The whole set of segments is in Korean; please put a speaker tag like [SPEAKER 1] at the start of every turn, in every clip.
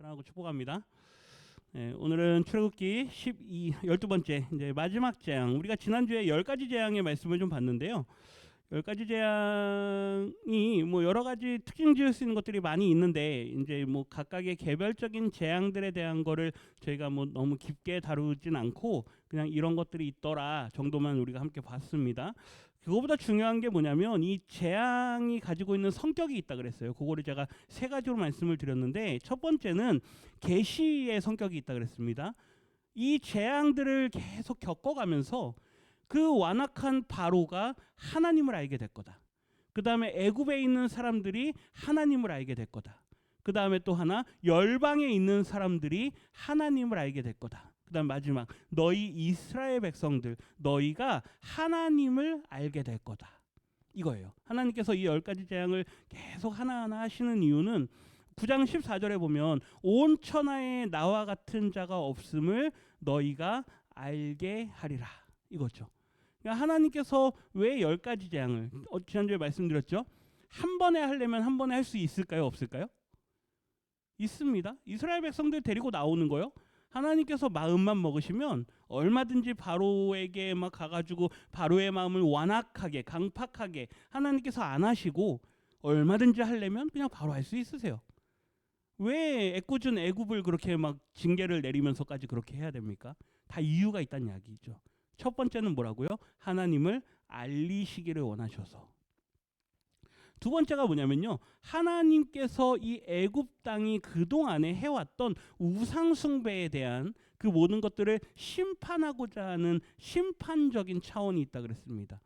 [SPEAKER 1] 사랑하고 축복합니다. 오늘은 출애굽기 12번째 이제 마지막 재앙. 우리가 지난주에 10가지 재앙의 말씀을 좀 봤는데요. 10가지 재앙이 뭐 여러 가지 특징 지을 수 있는 것들이 많이 있는데 이제 뭐 각각의 개별적인 재앙들에 대한 거를 저희가 뭐 너무 깊게 다루진 않고 그냥 이런 것들이 있더라 정도만 우리가 함께 봤습니다. 그거보다 중요한 게 뭐냐면 이 재앙이 가지고 있는 성격이 있다 그랬어요. 그거를 제가 세 가지로 말씀을 드렸는데 첫 번째는 계시의 성격이 있다 그랬습니다. 이 재앙들을 계속 겪어가면서 그 완악한 바로가 하나님을 알게 될 거다. 그 다음에 애굽에 있는 사람들이 하나님을 알게 될 거다. 그 다음에 또 하나 열방에 있는 사람들이 하나님을 알게 될 거다. 그 다음 마지막 너희 이스라엘 백성들 너희가 하나님을 알게 될 거다. 이거예요. 하나님께서 이 10가지 재앙을 계속 하나하나 하시는 이유는 9장 14절에 보면 온 천하에 나와 같은 자가 없음을 너희가 알게 하리라. 이거죠. 그러니까 하나님께서 왜 10가지 재앙을 지난주에 말씀드렸죠. 한 번에 하려면 한 번에 할 수 있을까요? 없을까요? 있습니다. 이스라엘 백성들 데리고 나오는 거요. 하나님께서 마음만 먹으시면 얼마든지 바로에게 막 가가지고 바로의 마음을 완악하게 강팍하게 하나님께서 안 하시고 얼마든지 하려면 그냥 바로 할 수 있으세요. 왜 애꿎은 애굽을 그렇게 막 징계를 내리면서까지 그렇게 해야 됩니까? 다 이유가 있다는 이야기죠. 첫 번째는 뭐라고요? 하나님을 알리시기를 원하셔서. 두 번째가 뭐냐면요. 하나님께서 이 애굽 땅이 그동안에 해왔던 우상 숭배에 대한 그 모든 것들을 심판하고자 하는 심판적인 차원이 있다 그랬습니다.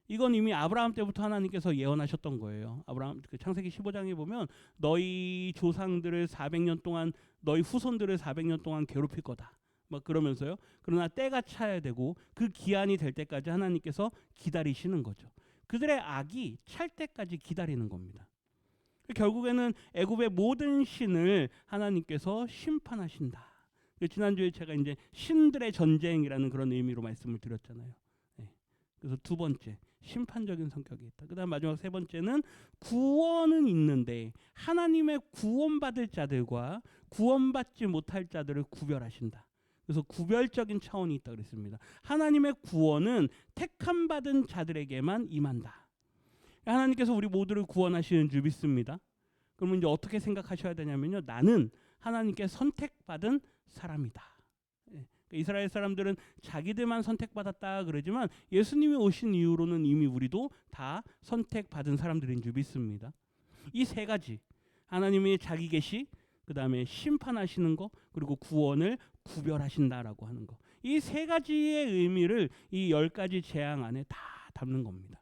[SPEAKER 1] 이건 이미 아브라함 때부터 하나님께서 예언하셨던 거예요. 아브라함 그 창세기 15장에 보면 너희 조상들을 400년 동안 너희 후손들을 400년 동안 괴롭힐 거다. 막 그러면서요. 그러나 때가 차야 되고 그 기한이 될 때까지 하나님께서 기다리시는 거죠. 그들의 악이 찰 때까지 기다리는 겁니다. 결국에는 애굽의 모든 신을 하나님께서 심판하신다. 지난주에 제가 이제 신들의 전쟁이라는 그런 의미로 말씀을 드렸잖아요. 네. 그래서 두 번째, 심판적인 성격이 있다. 그다음 마지막 세 번째는 구원은 있는데 하나님의 구원받을 자들과 구원받지 못할 자들을 구별하신다. 그래서 구별적인 차원이 있다 그랬습니다. 하나님의 구원은 택함 받은 자들에게만 임한다. 하나님께서 우리 모두를 구원하시는 줄 믿습니다. 그러면 이제 어떻게 생각하셔야 되냐면요. 나는 하나님께 선택받은 사람이다. 이스라엘 사람들은 자기들만 선택받았다 그러지만 예수님이 오신 이후로는 이미 우리도 다 선택받은 사람들인 줄 믿습니다. 이 세 가지, 하나님의 자기 계시, 그 다음에 심판하시는 거, 그리고 구원을 구별하신다라고 하는 거. 이 세 가지의 의미를 이 10가지 재앙 안에 다 담는 겁니다.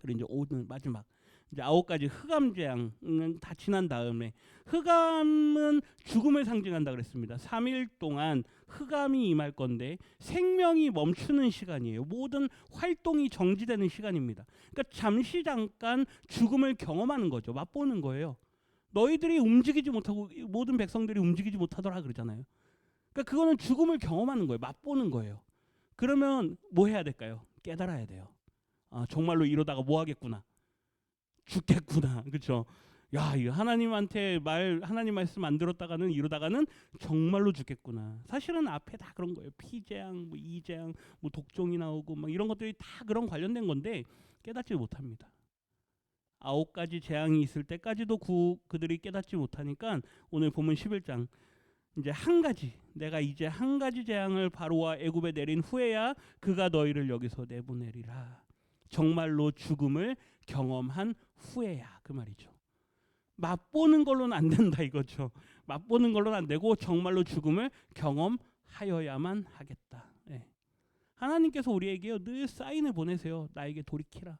[SPEAKER 1] 그리고 이제 오늘 마지막 이제 9가지 흑암 재앙은 다 지난 다음에 흑암은 죽음을 상징한다 그랬습니다. 3일 동안 흑암이 임할 건데 생명이 멈추는 시간이에요. 모든 활동이 정지되는 시간입니다. 그러니까 잠시 잠깐 죽음을 경험하는 거죠. 맛보는 거예요. 너희들이 움직이지 못하고 모든 백성들이 움직이지 못하더라 그러잖아요. 그러니까 그거는 죽음을 경험하는 거예요. 맛보는 거예요. 그러면 뭐 해야 될까요? 깨달아야 돼요. 아, 정말로 이러다가 뭐 하겠구나. 죽겠구나. 그렇죠? 야, 이거 하나님 말씀 안 들었다가는 이러다가는 정말로 죽겠구나. 사실은 앞에 다 그런 거예요. 피재앙, 뭐 이재앙, 뭐 독종이 나오고 막 이런 것들이 다 그런 관련된 건데 깨닫지 못합니다. 9가지 재앙이 있을 때까지도 그들이 깨닫지 못하니까 오늘 보면 11장 이제 내가 이제 한 가지 재앙을 바로와 애굽에 내린 후에야 그가 너희를 여기서 내보내리라. 정말로 죽음을 경험한 후에야 그 말이죠. 맛보는 걸로는 안 된다 이거죠. 맛보는 걸로는 안 되고 정말로 죽음을 경험하여야만 하겠다. 네. 하나님께서 우리에게요 늘 사인을 보내세요. 나에게 돌이키라.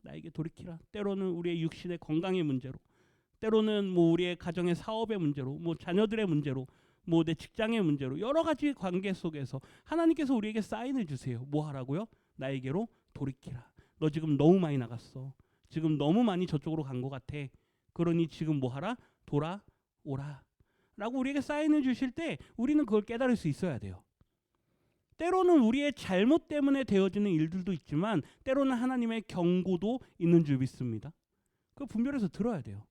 [SPEAKER 1] 나에게 돌이키라. 때로는 우리의 육신의 건강의 문제로, 때로는 뭐 우리의 가정의 사업의 문제로, 뭐 자녀들의 문제로, 뭐 내 직장의 문제로 여러 가지 관계 속에서 하나님께서 우리에게 사인을 주세요. 뭐 하라고요? 나에게로 돌이키라. 너 지금 너무 많이 나갔어. 지금 너무 많이 저쪽으로 간 것 같아. 그러니 지금 뭐 하라? 돌아오라. 라고 우리에게 사인을 주실 때 우리는 그걸 깨달을 수 있어야 돼요. 때로는 우리의 잘못 때문에 되어지는 일들도 있지만 때로는 하나님의 경고도 있는 줄 믿습니다. 그걸 분별해서 들어야 돼요.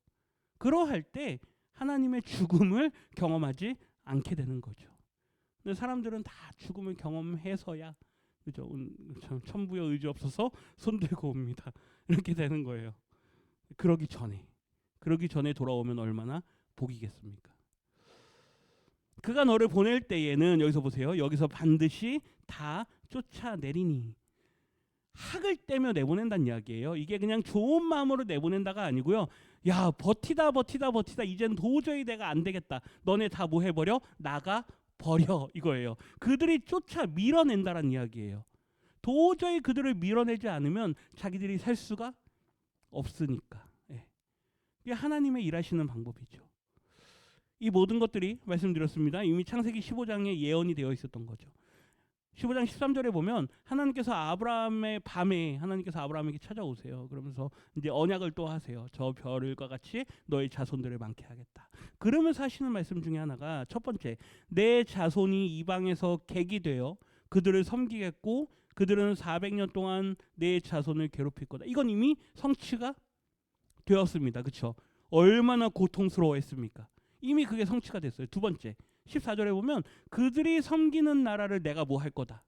[SPEAKER 1] 그러할 때 하나님의 죽음을 경험하지 않게 되는 거죠. 근데 사람들은 다 죽음을 경험해서야, 그죠? 천부여 의지 없어서 손 들고 옵니다. 이렇게 되는 거예요. 그러기 전에 돌아오면 얼마나 복이겠습니까? 그가 너를 보낼 때에는, 여기서 보세요. 여기서 반드시 다 쫓아내리니. 학을 떼며 내보낸다는 이야기예요. 이게 그냥 좋은 마음으로 내보낸다가 아니고요. 야, 버티다 이젠 도저히 내가 안 되겠다. 너네 다 뭐 해버려? 나가 버려, 이거예요. 그들이 쫓아 밀어낸다는 이야기예요. 도저히 그들을 밀어내지 않으면 자기들이 살 수가 없으니까. 예. 이게 하나님의 일하시는 방법이죠. 이 모든 것들이 말씀드렸습니다. 이미 창세기 15장에 예언이 되어 있었던 거죠. 15장 13절에 보면 하나님께서 밤에 하나님께서 아브라함에게 찾아오세요. 그러면서 이제 언약을 또 하세요. 저 별과 같이 너의 자손들을 많게 하겠다. 그러면서 하시는 말씀 중에 하나가, 첫 번째, 내 자손이 이방에서 객이 되어 그들을 섬기겠고 그들은 400년 동안 내 자손을 괴롭힐 거다. 이건 이미 성취가 되었습니다. 그렇죠? 얼마나 고통스러워했습니까? 이미 그게 성취가 됐어요. 두 번째, 14절에 보면 그들이 섬기는 나라를 내가 뭐 할 거다?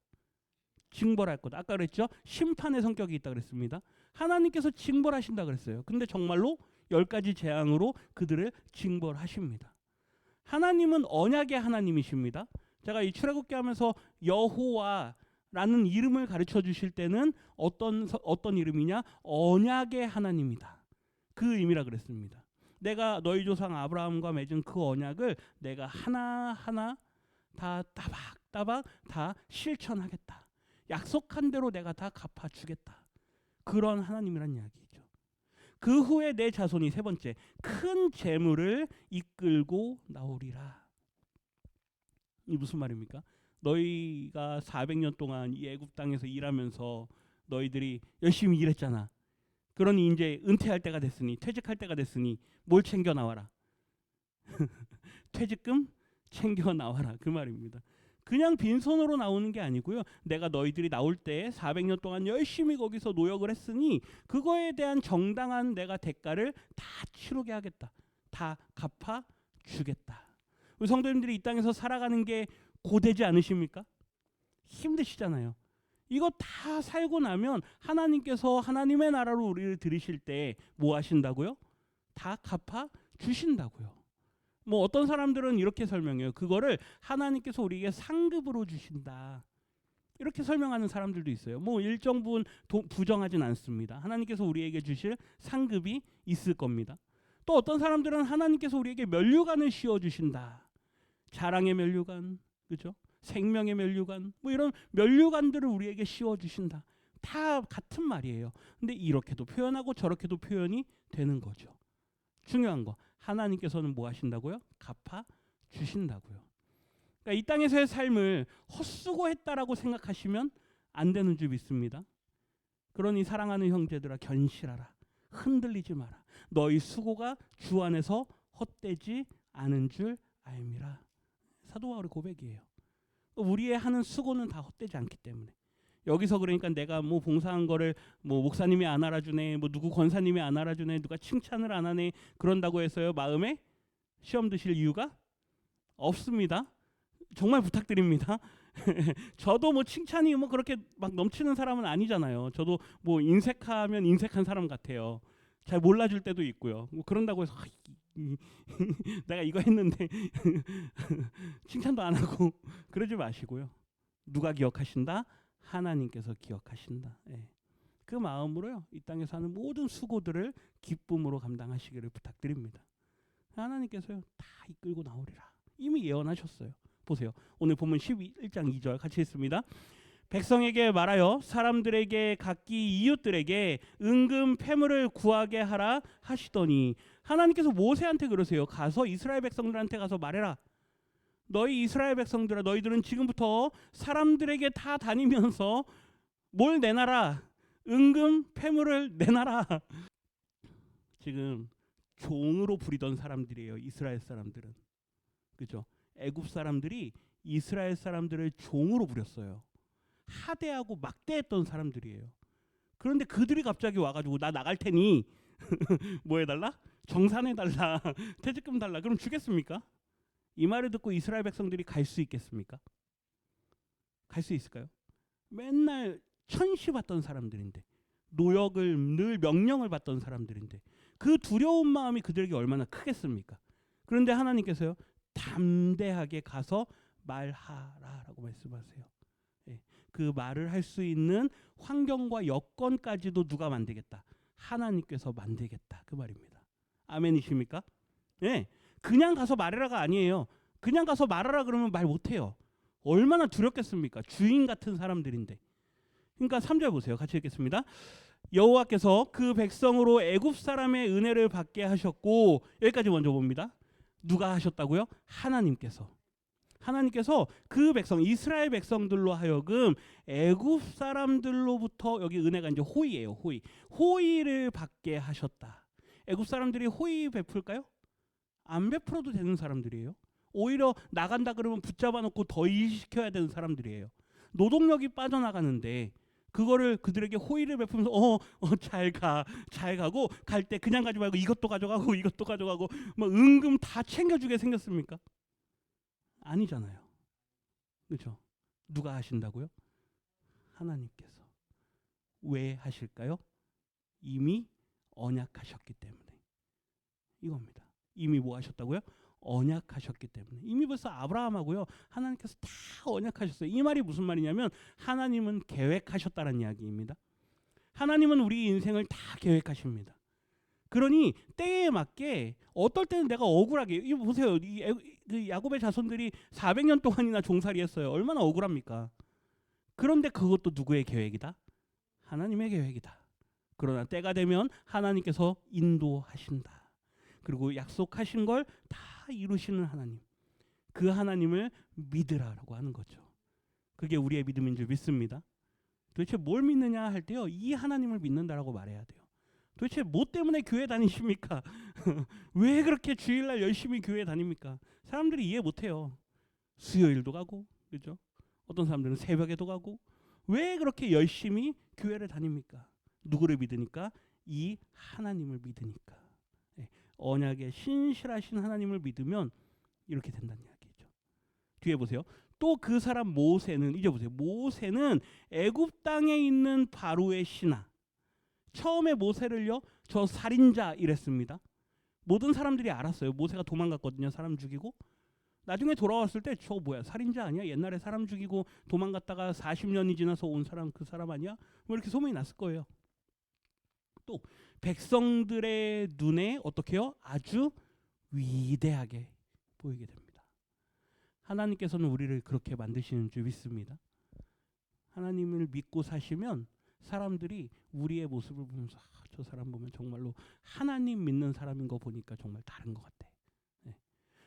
[SPEAKER 1] 징벌할 거다. 아까 그랬죠? 심판의 성격이 있다 그랬습니다. 하나님께서 징벌하신다 그랬어요. 근데 정말로 10가지 재앙으로 그들을 징벌하십니다. 하나님은 언약의 하나님이십니다. 제가 이 출애굽기 하면서 여호와라는 이름을 가르쳐 주실 때는 어떤 이름이냐? 언약의 하나님이다. 그 의미라 그랬습니다. 내가 너희 조상 아브라함과 맺은 그 언약을 내가 하나하나 다 따박따박 다 실천하겠다. 약속한 대로 내가 다 갚아주겠다. 그런 하나님이란 이야기죠. 그 후에 내 자손이, 세 번째, 큰 재물을 이끌고 나오리라. 이 무슨 말입니까? 너희가 400년 동안 이 애굽 땅에서 일하면서 너희들이 열심히 일했잖아. 그러니 이제 은퇴할 때가 됐으니, 퇴직할 때가 됐으니 뭘 챙겨 나와라? 퇴직금 챙겨 나와라, 그 말입니다. 그냥 빈손으로 나오는 게 아니고요. 내가 너희들이 나올 때 400년 동안 열심히 거기서 노역을 했으니 그거에 대한 정당한 내가 대가를 다 치르게 하겠다. 다 갚아주겠다. 우리 성도님들이 이 땅에서 살아가는 게 고되지 않으십니까? 힘드시잖아요. 이거 다 살고 나면 하나님께서 하나님의 나라로 우리를 들이실 때 뭐 하신다고요? 다 갚아 주신다고요. 뭐 어떤 사람들은 이렇게 설명해요. 그거를 하나님께서 우리에게 상급으로 주신다. 이렇게 설명하는 사람들도 있어요. 뭐 일정 부분 부정하진 않습니다. 하나님께서 우리에게 주실 상급이 있을 겁니다. 또 어떤 사람들은 하나님께서 우리에게 면류관을 씌워 주신다. 자랑의 면류관, 그죠? 생명의 면류관, 뭐 이런 면류관들을 우리에게 씌워 주신다. 다 같은 말이에요. 근데 이렇게도 표현하고 저렇게도 표현이 되는 거죠. 중요한 거, 하나님께서는 뭐 하신다고요? 갚아 주신다고요. 그러니까 이 땅에서의 삶을 헛수고했다라고 생각하시면 안 되는 줄 믿습니다. 그러니 사랑하는 형제들아, 견실하라. 흔들리지 마라. 너희 수고가 주 안에서 헛되지 않은 줄 알미라. 사도 바울의 고백이에요. 우리의 하는 수고는 다 헛되지 않기 때문에. 여기서 그러니까 내가 뭐 봉사한 거를 뭐 목사님이 안 알아주네, 뭐 누구 권사님이 안 알아주네, 누가 칭찬을 안 하네, 그런다고 해서요 마음에 시험 드실 이유가 없습니다. 정말 부탁드립니다. 저도 뭐 칭찬이 뭐 그렇게 막 넘치는 사람은 아니잖아요. 저도 뭐 인색하면 인색한 사람 같아요. 잘 몰라줄 때도 있고요. 뭐 그런다고 해서 내가 이거 했는데 칭찬도 안 하고 그러지 마시고요. 누가 기억하신다? 하나님께서 기억하신다. 예. 그 마음으로요, 이 땅에서 하는 모든 수고들을 기쁨으로 감당하시기를 부탁드립니다. 하나님께서요 다 이끌고 나오리라. 이미 예언하셨어요. 보세요. 오늘 본문 11장 2절 같이 읽습니다. 백성에게 말하여 사람들에게 각기 이웃들에게 은금 패물을 구하게 하라 하시더니, 하나님께서 모세한테 그러세요. 가서 이스라엘 백성들한테 가서 말해라. 너희 이스라엘 백성들아, 너희들은 지금부터 사람들에게 다 다니면서 뭘 내놔라. 은금 패물을 내놔라. 지금 종으로 부리던 사람들이에요. 이스라엘 사람들은. 그죠? 애굽 사람들이 이스라엘 사람들을 종으로 부렸어요. 하대하고 막대했던 사람들이에요. 그런데 그들이 갑자기 와가지고 나 나갈 테니 뭐 해달라? 정산해 달라, 퇴직금 달라. 그럼 주겠습니까? 이 말을 듣고 이스라엘 백성들이 갈 수 있겠습니까? 갈 수 있을까요? 맨날 천시받던 사람들인데, 노역을 늘 명령을 받던 사람들인데, 그 두려운 마음이 그들에게 얼마나 크겠습니까? 그런데 하나님께서요, 담대하게 가서 말하라라고 말씀하세요. 예, 그 말을 할 수 있는 환경과 여건까지도 누가 만들겠다? 하나님께서 만들겠다, 그 말입니다. 아멘이십니까? 예, 그냥 가서 말해라가 아니에요. 그냥 가서 말하라 그러면 말 못해요. 얼마나 두렵겠습니까? 주인 같은 사람들인데. 그러니까 3절 보세요. 같이 읽겠습니다. 여호와께서 그 백성으로 애굽 사람의 은혜를 받게 하셨고, 여기까지 먼저 봅니다. 누가 하셨다고요? 하나님께서 그 백성, 이스라엘 백성들로 하여금 애굽 사람들로부터, 여기 은혜가 이제 호의예요. 호의를 받게 하셨다. 애굽 사람들이 호의 베풀까요? 안 베풀어도 되는 사람들이에요. 오히려 나간다 그러면 붙잡아 놓고 더 일시켜야 되는 사람들이에요. 노동력이 빠져나가는데 그거를 그들에게 호의를 베풀면서 잘 가고, 갈 때 그냥 가지 말고 이것도 가져가고 막 은금 다 챙겨주게 생겼습니까? 아니잖아요. 그렇죠? 누가 하신다고요? 하나님께서. 왜 하실까요? 이미 언약하셨기 때문에. 이겁니다. 이미 뭐 하셨다고요? 언약하셨기 때문에. 이미 벌써 아브라함하고요, 하나님께서 다 언약하셨어요. 이 말이 무슨 말이냐면 하나님은 계획하셨다는 이야기입니다. 하나님은 우리 인생을 다 계획하십니다. 그러니 때에 맞게, 어떨 때는 내가 억울하게, 이거 보세요. 그 야곱의 자손들이 400년 동안이나 종살이 했어요. 얼마나 억울합니까? 그런데 그것도 누구의 계획이다? 하나님의 계획이다. 그러나 때가 되면 하나님께서 인도하신다. 그리고 약속하신 걸 다 이루시는 하나님, 그 하나님을 믿으라라고 하는 거죠. 그게 우리의 믿음인 줄 믿습니다. 도대체 뭘 믿느냐 할 때요, 이 하나님을 믿는다라고 말해야 돼요. 도대체 뭐 때문에 교회 다니십니까? 왜 그렇게 주일날 열심히 교회 다닙니까? 사람들이 이해 못해요. 수요일도 가고, 그죠? 어떤 사람들은 새벽에도 가고. 왜 그렇게 열심히 교회를 다닙니까? 누구를 믿으니까? 이 하나님을 믿으니까. 언약의 신실하신 하나님을 믿으면 이렇게 된다는 이야기죠. 뒤에 보세요. 또 그 사람 모세는, 이제 보세요. 모세는 애굽 땅에 있는 바로의 신하. 처음에 모세를요, 저 살인자 이랬습니다. 모든 사람들이 알았어요. 모세가 도망갔거든요. 사람 죽이고. 나중에 돌아왔을 때 저 뭐야, 살인자 아니야? 옛날에 사람 죽이고 도망갔다가 40년이 지나서 온 사람, 그 사람 아니야? 뭐 이렇게 소문이 났을 거예요. 또 백성들의 눈에 어떻게요? 아주 위대하게 보이게 됩니다. 하나님께서는 우리를 그렇게 만드시는 줄 믿습니다. 하나님을 믿고 사시면 사람들이 우리의 모습을 보면서 저 사람 보면 정말로 하나님 믿는 사람인 거 보니까 정말 다른 것 같아.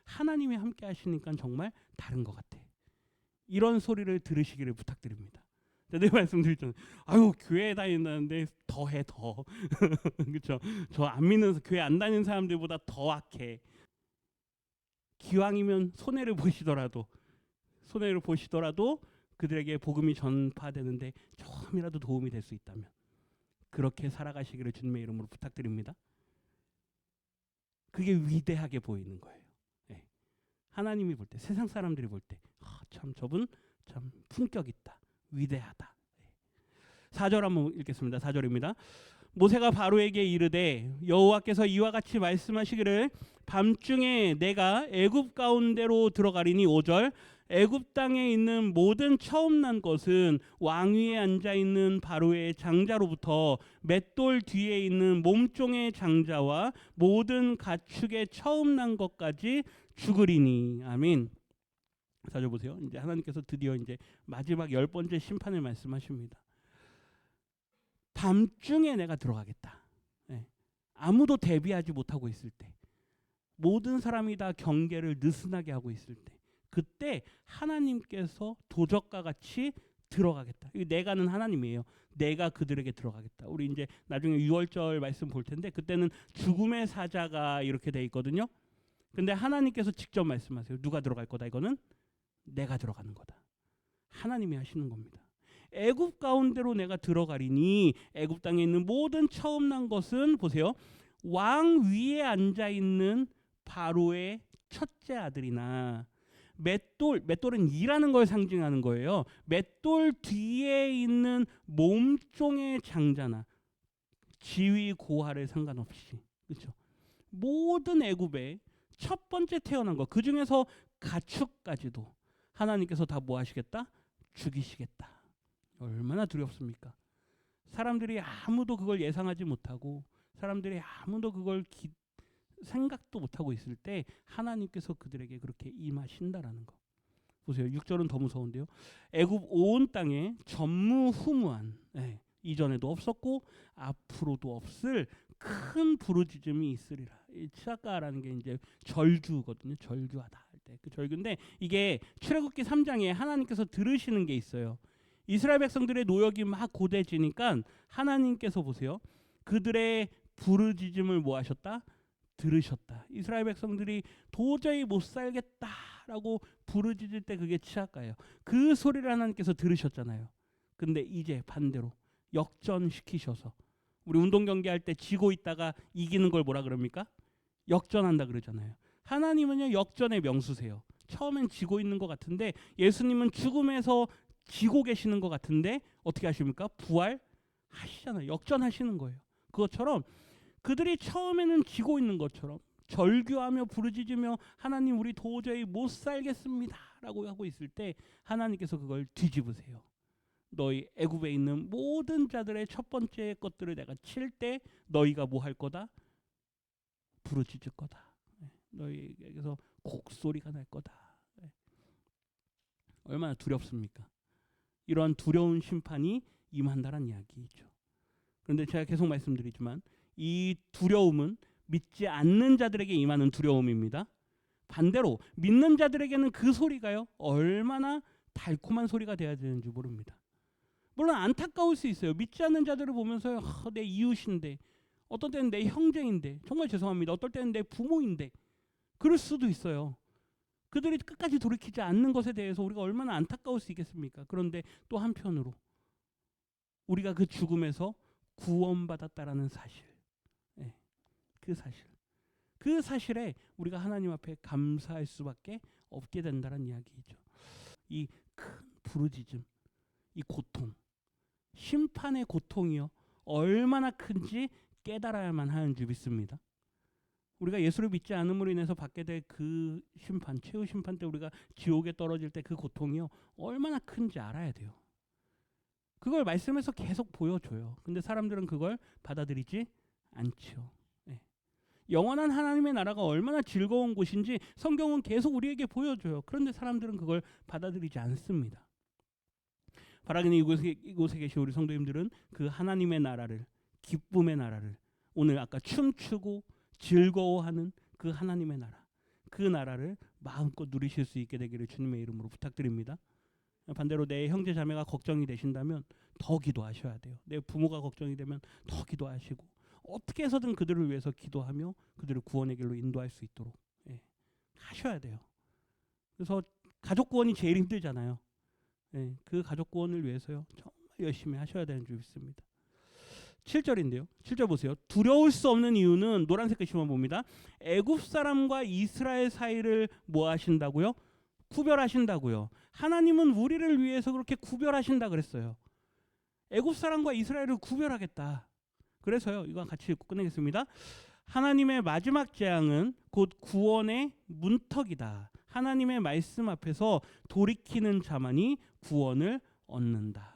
[SPEAKER 1] 하나님이 함께 하시니까 정말 다른 것 같아. 이런 소리를 들으시기를 부탁드립니다. 내 말씀드렸잖아요. 아유, 교회 다닌다는데 더해 더. 그렇죠? 저 안 믿는, 교회 안 다니는 사람들보다 더 악해. 기왕이면 손해를 보시더라도 그들에게 복음이 전파되는데 조금이라도 도움이 될 수 있다면 그렇게 살아가시기를 주님의 이름으로 부탁드립니다. 그게 위대하게 보이는 거예요. 네. 하나님이 볼 때, 세상 사람들이 볼 때, 참 저분 참 품격 있다. 위대하다. 4절 한번 읽겠습니다. 4절입니다. 모세가 바로에게 이르되 여호와께서 이와 같이 말씀하시기를 밤중에 내가 애굽 가운데로 들어가리니. 5절 애굽 땅에 있는 모든 처음 난 것은 왕위에 앉아 있는 바로의 장자로부터 맷돌 뒤에 있는 몸종의 장자와 모든 가축의 처음 난 것까지 죽으리니. 아멘. 4절 보세요. 이제 하나님께서 드디어 이제 마지막 10번째 심판을 말씀하십니다. 밤중에 내가 들어가겠다. 네. 아무도 대비하지 못하고 있을 때, 모든 사람이 다 경계를 느슨하게 하고 있을 때, 그때 하나님께서 도적과 같이 들어가겠다. 내가는 하나님이에요. 내가 그들에게 들어가겠다. 우리 이제 나중에 6월절 말씀 볼 텐데 그때는 죽음의 사자가 이렇게 돼 있거든요. 근데 하나님께서 직접 말씀하세요. 누가 들어갈 거다? 이거는 내가 들어가는 거다. 하나님이 하시는 겁니다. 애굽 가운데로 내가 들어가리니. 애굽 땅에 있는 모든 처음 난 것은 보세요. 왕 위에 앉아 있는 바로의 첫째 아들이나 맷돌은 일하는 걸 상징하는 거예요. 맷돌 뒤에 있는 몸종의 장자나 지위 고하를 상관없이, 그렇죠? 모든 애굽에 첫 번째 태어난 거, 그 중에서 가축까지도 하나님께서 다 뭐 하시겠다? 죽이시겠다. 얼마나 두렵습니까? 사람들이 아무도 그걸 예상하지 못하고, 사람들이 아무도 그걸 생각도 못하고 있을 때 하나님께서 그들에게 그렇게 임하신다라는 거. 보세요. 6절은 더 무서운데요. 애굽 온 땅에 전무후무한, 이전에도 없었고 앞으로도 없을 큰 부르짖음이 있으리라. 이 치아까라는 게 이제 절규거든요. 절규하다 할 때 그 절규인데, 이게 출애굽기 3장에 하나님께서 들으시는 게 있어요. 이스라엘 백성들의 노역이 막 고대지니까 하나님께서 보세요. 그들의 부르짖음을 뭐 하셨다? 들으셨다. 이스라엘 백성들이 도저히 못 살겠다라고 부르짖을 때 그게 치아까예요. 그 소리를 하나님께서 들으셨잖아요. 근데 이제 반대로 역전시키셔서, 우리 운동 경기 할 때 지고 있다가 이기는 걸 뭐라 그럽니까? 역전한다 그러잖아요. 하나님은요 역전의 명수세요. 처음엔 지고 있는 것 같은데, 예수님은 죽음에서 지고 계시는 것 같은데 어떻게 하십니까? 부활하시잖아요. 역전하시는 거예요. 그것처럼 그들이 처음에는 지고 있는 것처럼 절규하며 부르짖으며 하나님 우리 도저히 못 살겠습니다 라고 하고 있을 때 하나님께서 그걸 뒤집으세요. 너희 애굽에 있는 모든 자들의 첫 번째 것들을 내가 칠 때 너희가 뭐 할 거다? 부르짖을 거다. 너희에게서 곡소리가 날 거다. 얼마나 두렵습니까? 이러한 두려운 심판이 임한다는 이야기죠. 그런데 제가 계속 말씀드리지만 이 두려움은 믿지 않는 자들에게 임하는 두려움입니다. 반대로 믿는 자들에게는 그 소리가요 얼마나 달콤한 소리가 돼야 되는지 모릅니다. 물론 안타까울 수 있어요. 믿지 않는 자들을 보면서요, 내 이웃인데, 어떤 때는 내 형제인데, 정말 죄송합니다. 어떨 때는 내 부모인데, 그럴 수도 있어요. 그들이 끝까지 돌이키지 않는 것에 대해서 우리가 얼마나 안타까울 수 있겠습니까? 그런데 또 한편으로 우리가 그 죽음에서 구원받았다라는 사실, 그 사실에 우리가 하나님 앞에 감사할 수밖에 없게 된다는 이야기죠. 이 큰 부르짖음, 이 고통, 심판의 고통이요 얼마나 큰지 깨달아야만 하는 줄 믿습니다. 우리가 예수를 믿지 않음으로 인해서 받게 될 그 심판, 최후 심판 때 우리가 지옥에 떨어질 때 그 고통이요 얼마나 큰지 알아야 돼요. 그걸 말씀에서 계속 보여줘요. 근데 사람들은 그걸 받아들이지 않죠. 영원한 하나님의 나라가 얼마나 즐거운 곳인지 성경은 계속 우리에게 보여줘요. 그런데 사람들은 그걸 받아들이지 않습니다. 바라기는 이곳에 계신 우리 성도님들은 그 하나님의 나라를, 기쁨의 나라를, 오늘 아까 춤추고 즐거워하는 그 하나님의 나라, 그 나라를 마음껏 누리실 수 있게 되기를 주님의 이름으로 부탁드립니다. 반대로 내 형제 자매가 걱정이 되신다면 더 기도하셔야 돼요. 내 부모가 걱정이 되면 더 기도하시고, 어떻게 해서든 그들을 위해서 기도하며 그들을 구원의 길로 인도할 수 있도록 하셔야 돼요. 그래서 가족 구원이 제일 힘들잖아요. 그 가족 구원을 위해서요 정말 열심히 하셔야 되는 줄 믿습니다. 7절인데요. 7절 보세요. 두려울 수 없는 이유는 노란색 글씨만 봅니다. 애굽 사람과 이스라엘 사이를 뭐 하신다고요? 구별하신다고요. 하나님은 우리를 위해서 그렇게 구별하신다 그랬어요. 애굽 사람과 이스라엘을 구별하겠다. 그래서요. 이거 같이 읽고 끝내겠습니다. 하나님의 마지막 재앙은 곧 구원의 문턱이다. 하나님의 말씀 앞에서 돌이키는 자만이 구원을 얻는다.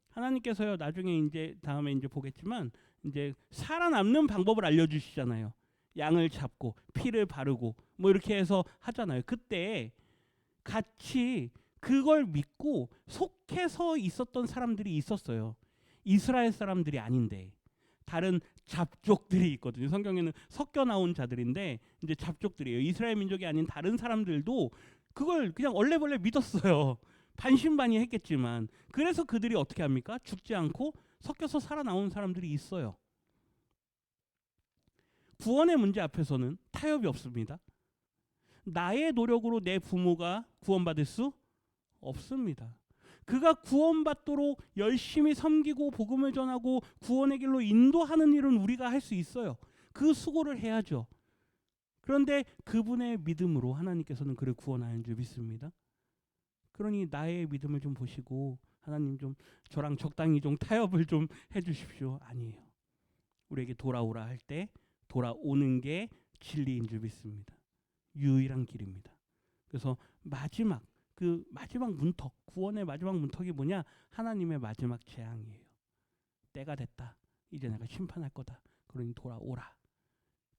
[SPEAKER 1] 하나님께서요 나중에 이제 다음에 이제 보겠지만 이제 살아남는 방법을 알려주시잖아요. 양을 잡고 피를 바르고 뭐 이렇게 해서 하잖아요. 그때 같이 그걸 믿고 속해서 있었던 사람들이 있었어요. 이스라엘 사람들이 아닌데 다른 잡족들이 있거든요. 성경에는 섞여 나온 자들인데 이제 잡족들이에요. 이스라엘 민족이 아닌 다른 사람들도 그걸 그냥 얼레벌레 믿었어요. 반신반의했겠지만 그래서 그들이 어떻게 합니까? 죽지 않고 섞여서 살아나온 사람들이 있어요. 구원의 문제 앞에서는 타협이 없습니다. 나의 노력으로 내 부모가 구원받을 수 없습니다. 그가 구원받도록 열심히 섬기고 복음을 전하고 구원의 길로 인도하는 일은 우리가 할 수 있어요. 그 수고를 해야죠. 그런데 그분의 믿음으로 하나님께서는 그를 구원하는 줄 믿습니다. 그러니 나의 믿음을 좀 보시고 하나님 좀 저랑 적당히 좀 타협을 좀 해주십시오. 아니에요. 우리에게 돌아오라 할 때 돌아오는 게 진리인 줄 믿습니다. 유일한 길입니다. 그래서 마지막 그 마지막 문턱, 구원의 마지막 문턱이 뭐냐? 하나님의 마지막 재앙이에요. 때가 됐다. 이제 내가 심판할 거다. 그러니 돌아오라.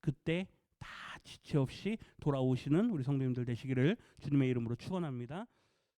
[SPEAKER 1] 그때 다 지체 없이 돌아오시는 우리 성도님들 되시기를 주님의 이름으로 축원합니다.